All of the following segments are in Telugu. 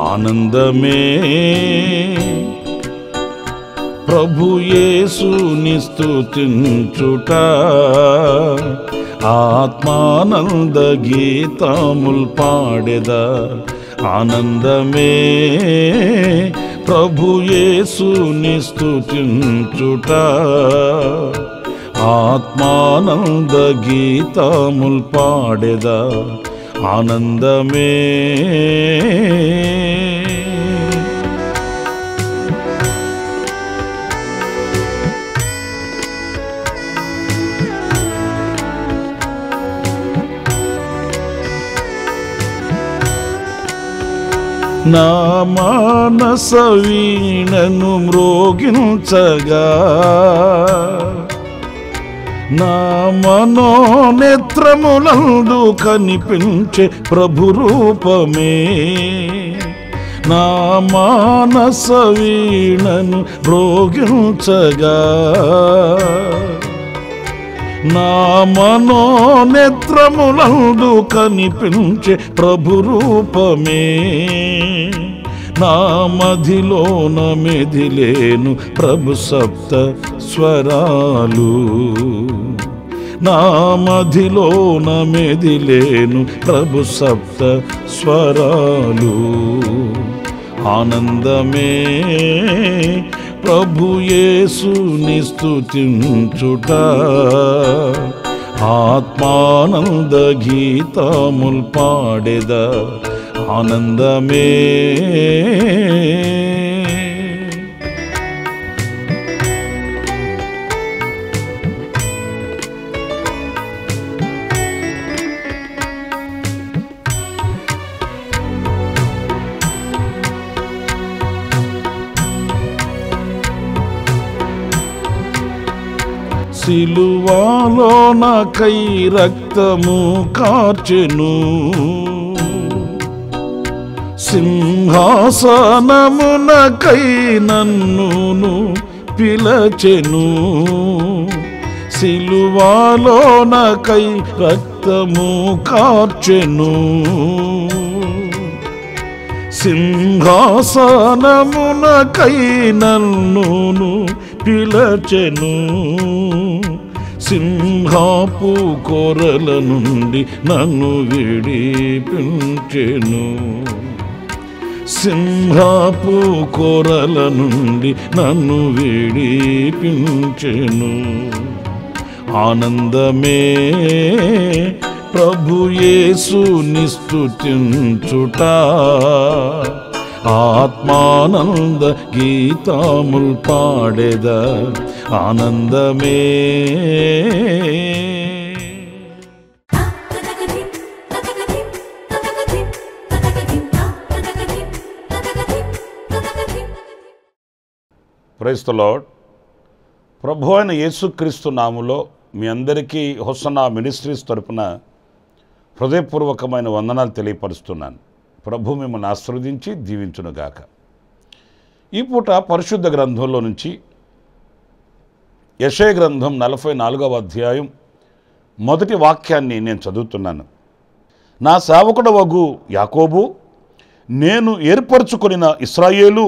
ఆనందమే ప్రభు యేసుని స్తుతించుట ఆత్మానంద గీతముల్ పాడెదా ఆనందమే ప్రభు యేసుని స్తుతించుట ఆత్మానంద గీతముల్ పాడెదా ఆనందమే నా మానస వీణను మ్రోగించగా నా మనోనేత్రములందు కనిపించే ప్రభు రూపమే నా మానస వీణను మ్రోగించగా నా మనోనేత్రములందు కనిపించే ప్రభు రూపమే నా మదిలోన మెదిలేను ప్రభు సప్త స్వరాలు నా మదిలోన మెదిలేను ప్రభు సప్త స్వరాలు ఆనందమే ప్రభు యేసుని స్తుతించుట ఆత్మానంద గీతముల్ పాడెదా ఆనందమే సిలువాలో నాకై రక్తము కార్చెను సింహాసనమునకై నన్నును పిలచెను సిలువాలో నాకై రక్తము కార్చెను సింహాసనమునకై నన్నును పిలచెను సింహాపు కోరల నుండి నన్ను విడిపించెను సింహాపు కోరల నుండి నన్ను విడిపించెను ఆనందమే ప్రభు యేసుని స్తుతించుట ఆత్మానంద గీతముల్ పాడెదా ఆనందమే ప్రైజ్ ది లార్డ్. ప్రభు అయిన యేసుక్రీస్తు నామములో మీ అందరికీ హోసన్నా మినిస్ట్రీస్ తరపున హృదయపూర్వకమైన వందనాలు తెలియపరుస్తున్నాను. ప్రభు మిమ్మల్ని ఆశీర్వదించి దీవించునుగాక. ఈ పూట పరిశుద్ధ గ్రంథంలో నుంచి యెషయా గ్రంథం 44వ అధ్యాయం మొదటి వాక్యాన్ని నేను చదువుతున్నాను. నా సేవకుడవగు యాకోబు, నేను ఏర్పరచుకొనిన ఇశ్రాయేలు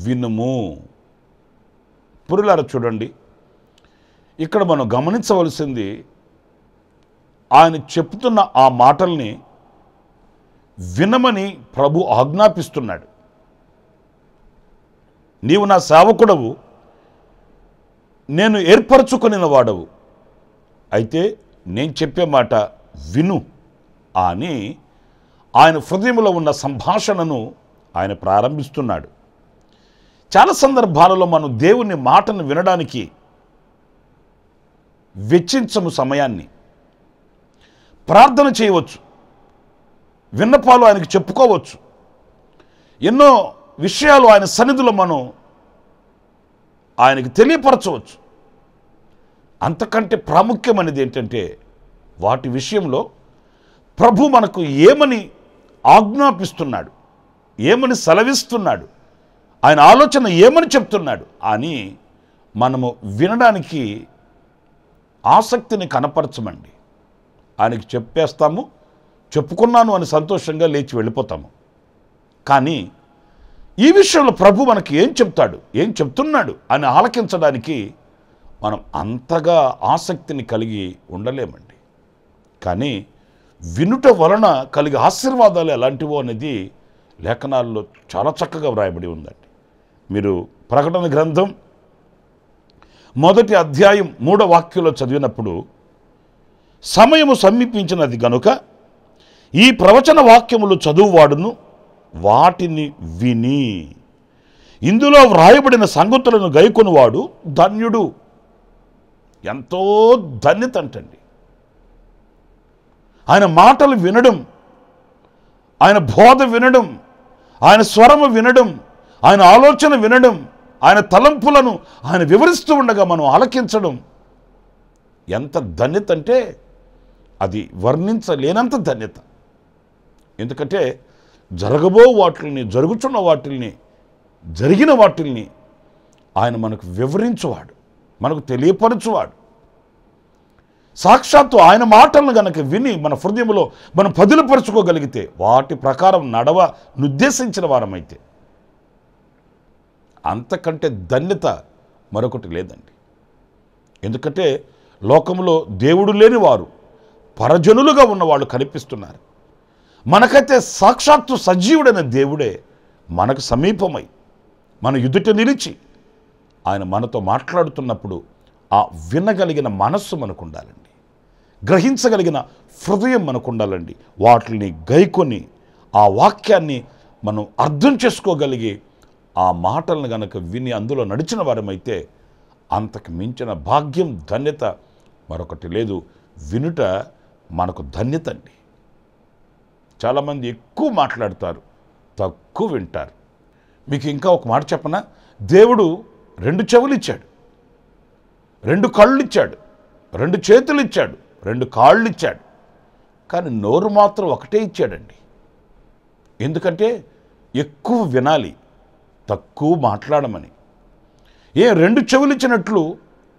వినుము. పురులారా చూడండి, ఇక్కడ మనం గమనించవలసింది ఆయన చెప్తున్న ఆ మాటల్ని వినమని ప్రభు ఆజ్ఞాపిస్తున్నాడు. నీవు నా సేవకుడవు, నేను ఏర్పరచుకొనిన వాడవు, అయితే నేను చెప్పే మాట విను అని ఆయన హృదయంలో ఉన్న సంభాషణను ఆయన ప్రారంభిస్తున్నాడు. చాలా సందర్భాలలో మనం దేవుని మాటను వినడానికి వెచ్చించము సమయాన్ని. ప్రార్థన చేయవచ్చు, విన్నపాలు ఆయనకు చెప్పుకోవచ్చు, ఎన్నో విషయాలు ఆయన సన్నిధిలో మనం ఆయనకి తెలియపరచవచ్చు. అంతకంటే ప్రాముఖ్యమైనది ఏంటంటే వాటి విషయంలో ప్రభు మనకు ఏమని ఆజ్ఞాపిస్తున్నాడు, ఏమని సెలవిస్తున్నాడు, ఆయన ఆలోచన ఏమని చెప్తున్నాడు అని మనము వినడానికి ఆసక్తిని కనపరచమండి. ఆయనకి చెప్పేస్తాము, చెప్పుకున్నాను అని సంతోషంగా లేచి వెళ్ళిపోతాము. కానీ ఈ విషయంలో ప్రభు మనకి ఏం చెప్తాడు, ఏం చెప్తున్నాడు అని ఆలకించడానికి మనం అంతగా ఆసక్తిని కలిగి ఉండలేమండి. కానీ వినుట వలన కలిగే ఆశీర్వాదాలు ఎలాంటివో అనేది లేఖనాల్లో చాలా చక్కగా వ్రాయబడి ఉందండి. మీరు ప్రకటన గ్రంథం 1వ అధ్యాయం 3వ వాక్యంలో చదివినప్పుడు, సమయము సమీపించినది గనుక ఈ ప్రవచన వాక్యములు చదువువాడును వాటిని విని ఇందులో వ్రాయబడిన సంగతులను గైకొనువాడు ధన్యుడు. ఎంతో ధన్యత అంటండి. ఆయన మాటలు వినడం, ఆయన బోధ వినడం, ఆయన స్వరము వినడం, ఆయన ఆలోచన వినడం, ఆయన తలంపులను ఆయన వివరిస్తూ ఉండగా మనం ఆలకించడం ఎంత ధన్యత అంటే అది వర్ణించలేనంత ధన్యత. ఎందుకంటే జరగబో వాటిల్ని, జరుగుతున్న వాటిల్ని, జరిగిన వాటిల్ని ఆయన మనకు వివరించువాడు, మనకు తెలియపరచువాడు. సాక్షాత్తు ఆయన మాటలను గనక విని మన హృదయంలో మనం పదిలపరుచుకోగలిగితే, వాటి ప్రకారం నడవ నిర్దేశించిన వారమైతే, అంతకంటే ధన్యత మరొకటి లేదండి. ఎందుకంటే లోకంలో దేవుడు లేని వారు, పరజనులుగా ఉన్నవాళ్ళు కనిపిస్తున్నారు. మనకైతే సాక్షాత్తు సజీవుడైన దేవుడే మనకు సమీపమై మన ఎదుట నిలిచి ఆయన మనతో మాట్లాడుతున్నప్పుడు ఆ వినగలిగిన మనస్సు మనకు ఉండాలండి, గ్రహించగలిగిన హృదయం మనకు ఉండాలండి. వాటిని గైకొని ఆ వాక్యాన్ని మనం అర్థం చేసుకోగలిగి ఆ మాటలను గనక విని అందులో నడిచిన వారమైతే అంతకు మించిన భాగ్యం, ధన్యత మరొకటి లేదు. వినుట మనకు ధన్యత అండి. చాలామంది ఎక్కువ మాట్లాడతారు, తక్కువ వింటారు. మీకు ఇంకా ఒక మాట చెప్పనా? దేవుడు 2 చెవులు ఇచ్చాడు, 2 కళ్ళు ఇచ్చాడు, 2 చేతులు ఇచ్చాడు, 2 కాళ్ళు ఇచ్చాడు. కానీ నోరు మాత్రం ఒకటే ఇచ్చాడండి. ఎందుకంటే ఎక్కువ వినాలి, తక్కువ మాట్లాడమని. 2 చెవులు ఇచ్చినట్లు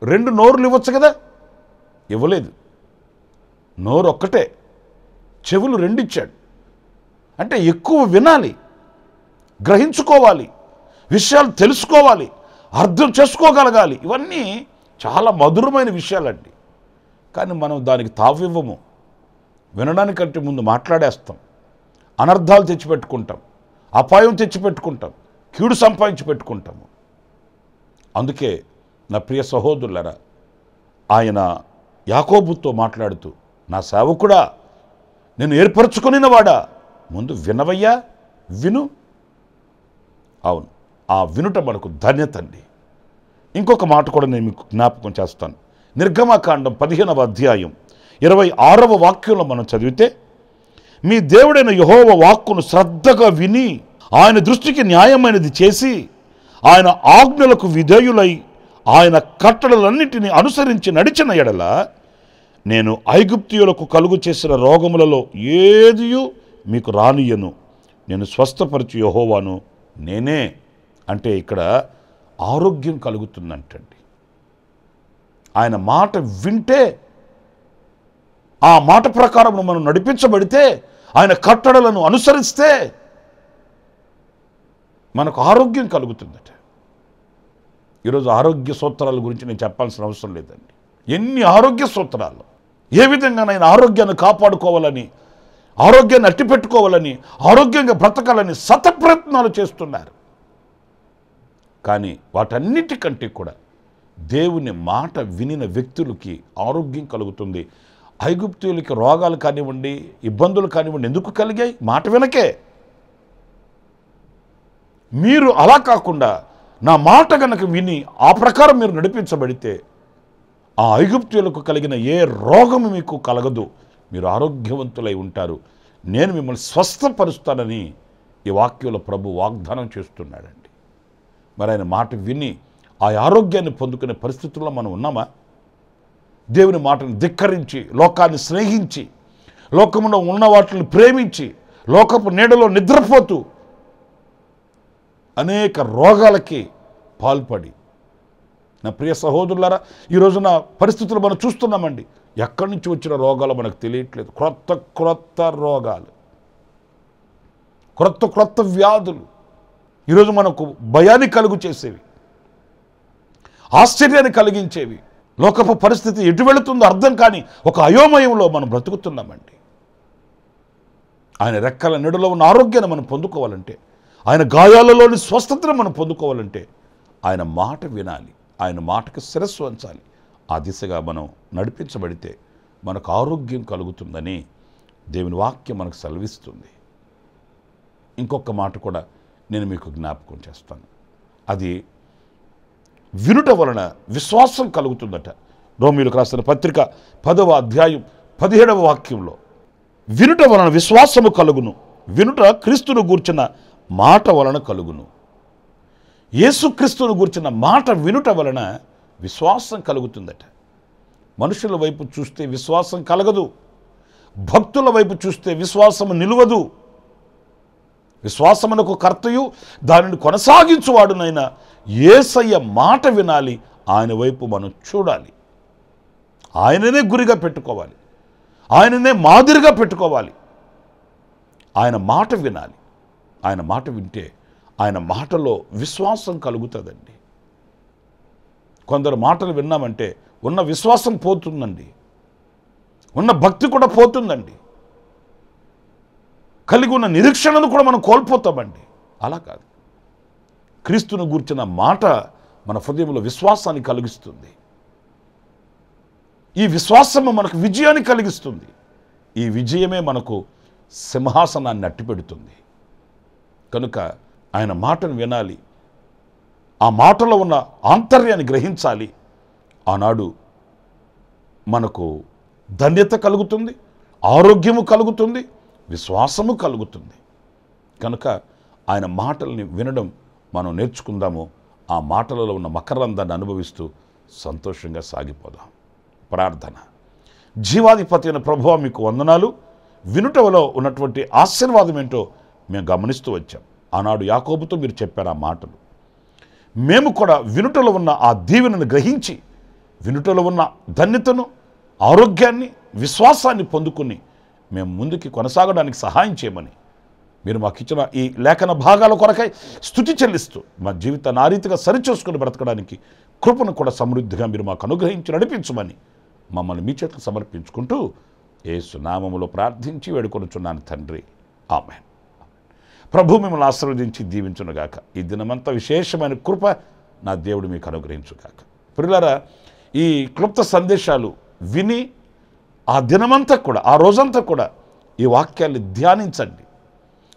2 నోరులు ఇవ్వచ్చు కదా? ఇవ్వలేదు. నోరు ఒక్కటే, చెవులు 2 ఇచ్చాడు. అంటే ఎక్కువ వినాలి, గ్రహించుకోవాలి, విషయాలు తెలుసుకోవాలి, అర్థం చేసుకోగలగాలి. ఇవన్నీ చాలా మధురమైన విషయాలండి. కానీ మనం దానికి తావివ్వము. వినడానికంటే ముందు మాట్లాడేస్తాం, అనర్థాలు తెచ్చిపెట్టుకుంటాం, అపాయం తెచ్చిపెట్టుకుంటాం, కీడు సంపాదించి పెట్టుకుంటాము. అందుకే నా ప్రియ సహోదరులారా, ఆయన యాకోబుతో మాట్లాడుతూ, నా సేవకుడా, నేను ఏర్పరచుకొనినవాడా, ముందు వినవయ్యా, విను. అవును, ఆ వినుట మనకు ధన్యత అండి. ఇంకొక మాట కూడా నేను మీకు జ్ఞాపకం చేస్తాను. నిర్గమకాండం 15వ అధ్యాయం 26వ వాక్యంలో మనం చదివితే, మీ దేవుడైన యెహోవా వాక్కును శ్రద్ధగా విని ఆయన దృష్టికి న్యాయమైనది చేసి ఆయన ఆజ్ఞలకు విధేయులై ఆయన కట్టడలన్నిటినీ అనుసరించి నడిచిన ఎడల నేను ఐగుప్తీయులకు కలుగు చేసిన రోగములలో ఏదియూ మీకు రానియను, నేను స్వస్థపరచు యెహోవాను నేనే. అంటే ఇక్కడ ఆరోగ్యం కలుగుతుందంటండి. ఆయన మాట వింటే, ఆ మాట ప్రకారం మనం నడిపించబడితే, ఆయన కట్టడలను అనుసరిస్తే మనకు ఆరోగ్యం కలుగుతుందట. ఈరోజు ఆరోగ్య సూత్రాల గురించి నేను చెప్పాల్సిన అవసరం లేదండి. ఎన్ని ఆరోగ్య సూత్రాలు, ఏ విధంగా నేను ఆరోగ్యాన్ని కాపాడుకోవాలని, ఆరోగ్యాన్ని అట్టిపెట్టుకోవాలని, ఆరోగ్యంగా బ్రతకాలని శతప్రయత్నాలు చేస్తున్నారు. కానీ వాటన్నిటికంటే కూడా దేవుని మాట వినిన వ్యక్తులకి ఆరోగ్యం కలుగుతుంది. ఐగుప్తీయులకి రోగాలు కానివ్వండి, ఇబ్బందులు కానివ్వండి ఎందుకు కలిగాయి? మాట వినకే. మీరు అలా కాకుండా నా మాట గనక విని ఆ ప్రకారం మీరు నడిపించబడితే ఆ ఐగుప్తీయులకు కలిగిన ఏ రోగము మీకు కలగదు, మీరు ఆరోగ్యవంతులై ఉంటారు. నేను మిమ్మల్ని స్వస్థపరుస్తానని ఈ వాక్యంలో ప్రభు వాగ్దానం చేస్తున్నాడండి. మరి ఆయన మాట విని ఆ ఆరోగ్యాన్ని పొందుకునే పరిస్థితుల్లో మనం ఉన్నామా? దేవుని మాటను ధిక్కరించి, లోకాన్ని స్నేహించి, లోకములో ఉన్న వాటిని ప్రేమించి, లోకపు నీడలో నిద్రపోతూ అనేక రోగాలకి పాల్పడి, నా ప్రియ సహోదరులారా, ఈ రోజున పరిస్థితులు మనం చూస్తున్నామండి. ఎక్కడి నుంచి వచ్చిన రోగాలు మనకు తెలియట్లేదు. క్రొత్త క్రొత్త రోగాలు క్రొత్త క్రొత్త వ్యాధులు ఈరోజు మనకు భయాన్ని కలుగు చేసేవి, ఆశ్చర్యాన్ని కలిగించేవి, లోకపు పరిస్థితి ఎటు వెళుతుందో అర్థం కాని ఒక అయోమయంలో మనం బ్రతుకుతున్నామండి. ఆయన రెక్కల నీడలో ఉన్న ఆరోగ్యాన్ని మనం పొందుకోవాలంటే, ఆయన గాయాలలోని స్వస్థతను మనం పొందుకోవాలంటే ఆయన మాట వినాలి, ఆయన మాటకు శిరస్సు వంచాలి. ఆ దిశగా మనం నడిపించబడితే మనకు ఆరోగ్యం కలుగుతుందని దేవుని వాక్యం మనకు సెలవిస్తుంది. ఇంకొక మాట కూడా నేను మీకు జ్ఞాపకం చేస్తాను. అది వినుట వలన విశ్వాసం కలుగుతుందట. రోమీయులకు రాసిన పత్రిక 10వ అధ్యాయం 17వ వాక్యంలో వినుట వలన విశ్వాసము కలుగును, వినుట క్రీస్తును గూర్చిన మాట వలన కలుగును. యేసుక్రీస్తును గూర్చిన మాట వినుట వలన విశ్వాసం కలుగుతుందట. మనుషుల వైపు చూస్తే విశ్వాసం కలగదు, భక్తుల వైపు చూస్తే విశ్వాసము నిలువదు. విశ్వాసమునకు కర్తయు దానిని కొనసాగించువాడునైనా యేసయ్య మాట వినాలి, ఆయన వైపు మనం చూడాలి, ఆయననే గురిగా పెట్టుకోవాలి, ఆయననే మాదిరిగా పెట్టుకోవాలి. ఆయన మాట వినాలి. ఆయన మాట వింటే ఆయన మాటలో విశ్వాసం కలుగుతుందండి. కొందరు మాటలు విన్నామంటే ఉన్న విశ్వాసం పోతుందండి, ఉన్న భక్తి కూడా పోతుందండి, కలిగి ఉన్న నిరీక్షణను కూడా మనం కోల్పోతామండి. అలా కాదు. క్రీస్తును గూర్చిన మాట మన హృదయంలో విశ్వాసాన్ని కలిగిస్తుంది. ఈ విశ్వాసము మనకు విజయాన్ని కలిగిస్తుంది. ఈ విజయమే మనకు సింహాసనాన్ని అట్టిపెడుతుంది. కనుక ఆయన మాటను వినాలి, ఆ మాటలో ఉన్న ఆంతర్యాన్ని గ్రహించాలి. ఆనాడు మనకు ధన్యత కలుగుతుంది, ఆరోగ్యము కలుగుతుంది, విశ్వాసము కలుగుతుంది. కనుక ఆయన మాటల్ని వినడం మనం నేర్చుకుందాము. ఆ మాటలలో ఉన్న మకరందాన్ని అనుభవిస్తూ సంతోషంగా సాగిపోదాం. ప్రార్థన. జీవాధిపతి అయిన ప్రభువా, మీకు వందనాలు. వినుటలో ఉన్నటువంటి ఆశీర్వాదం ఏంటో మేము గమనిస్తూ వచ్చాం. ఆనాడు యాకోబుతో మీరు చెప్పారు ఆ మాటలు. మేము కూడా వినుటలో ఉన్న ఆ దీవెనను గ్రహించి, వినుటలో ఉన్న ధన్యతను, ఆరోగ్యాన్ని, విశ్వాసాన్ని పొందుకుని మేము ముందుకి కొనసాగడానికి సహాయం చేయమని మీరు మాకు ఇచ్చిన ఈ లేఖన భాగాల కొరకై స్తుతి చెల్లిస్తూ మా జీవితాన్ని ఆ రీతిగా సరిచేసుకుని బ్రతకడానికి కృపను కూడా సమృద్ధిగా మీరు మాకు అనుగ్రహించి నడిపించమని మమ్మల్ని మీ చేతులకు సమర్పించుకుంటూ యేసు నామములో ప్రార్థించి వేడుకొనుచున్నాను తండ్రి. ఆమేన్. ప్రభు మిమ్మల్ని ఆశీర్వదించి దీవించునుగాక. ఈ దినమంతా విశేషమైన కృప నా దేవుడు మీకు అనుగ్రహించుగాక. ప్రియులారా, ఈ క్లుప్త సందేశాలు విని ఆ దినమంతా కూడా, ఆ రోజంతా కూడా ఈ వాక్యాన్ని ధ్యానించండి.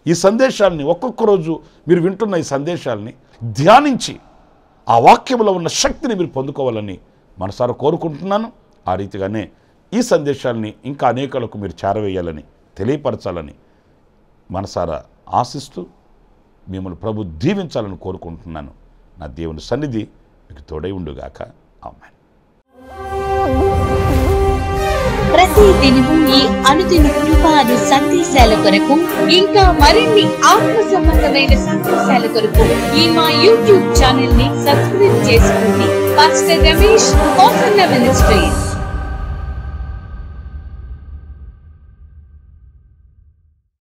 ఈ సందేశాలని ఒక్కొక్క రోజు మీరు వింటున్న ఈ సందేశాలని ధ్యానించి ఆ వాక్యంలో ఉన్న శక్తిని మీరు పొందుకోవాలని మనసారా కోరుకుంటున్నాను. ఆ రీతిగానే ఈ సందేశాలని ఇంకా అనేకులకు మీరు చేరవేయాలని, తెలియపరచాలని మనసారా ఆశిస్తూ మిమ్మల్ని ప్రభు దీవించాలని కోరుకుంటున్నాను. నా దేవుని సన్నిధి మీకు తోడై ఉండుగాక. ఆమేన్. ప్రతి దినము ఈ అనుదిన కృపాను సందేశాల కొరకు, ఇంకా మరిన్ని ఆత్మ సంబంధమైన సందేశాల కొరకు ఈ మా యూట్యూబ్ ఛానల్ ని సబ్స్క్రైబ్ చేసుకోండి. Pastor Ramesh ministries.